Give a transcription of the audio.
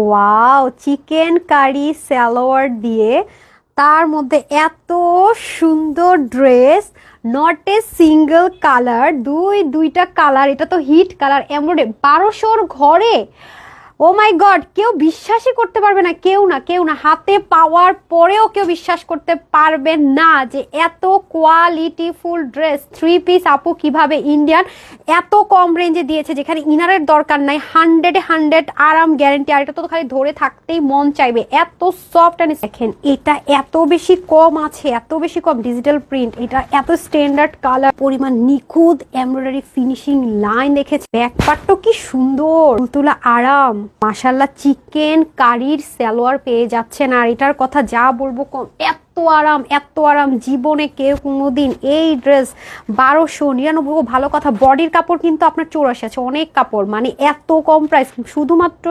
Wow, chicken curry salwar দিয়ে তার মধ্যে এত সুন্দর dress. Not a single colour, দুইটা কালার, এটা তো হিট কালার। এমন 1200-র ঘরে। ও মাই গড, কেউ বিশ্বাসই করতে পারবে না, কেউ না হাতে পাওয়ার পরেও কেউ বিশ্বাস করতে পারবে না যে এত কোয়ালিটিফুল ড্রেস থ্রি পিস আপু কিভাবে ইন্ডিয়ান এত কম রেঞ্জে দিয়েছে, যেখানে ইনারের দরকার নাই। 100-এ 100 আরাম গ্যারেন্টি। আর এটা তো খালি ধরে থাকতেই মন চাইবে, এত সফট অ্যান্ড। দেখেন এটা এত বেশি কম আছে, এত বেশি কম ডিজিটাল প্রিন্ট, এটা এত স্ট্যান্ডার্ড কালার, পরিমাণ নিখুঁত এমব্রয়ডারি ফিনিশিং লাইন দেখেছে। ব্যাকপার্টটা কি সুন্দর, তুলা আরাম। মাশাল্লাহ, চিকেন কারির সালোয়ার পেয়ে যাচ্ছেন। আর এটার কথা যা বলবো কম, এত আরাম জীবনে কেউ কোনোদিন এই ড্রেস 1299। ভালো কথা, বডির কাপড় কিন্তু আপনার 84 আছে, অনেক কাপড়, মানে এত কম প্রাইস শুধুমাত্র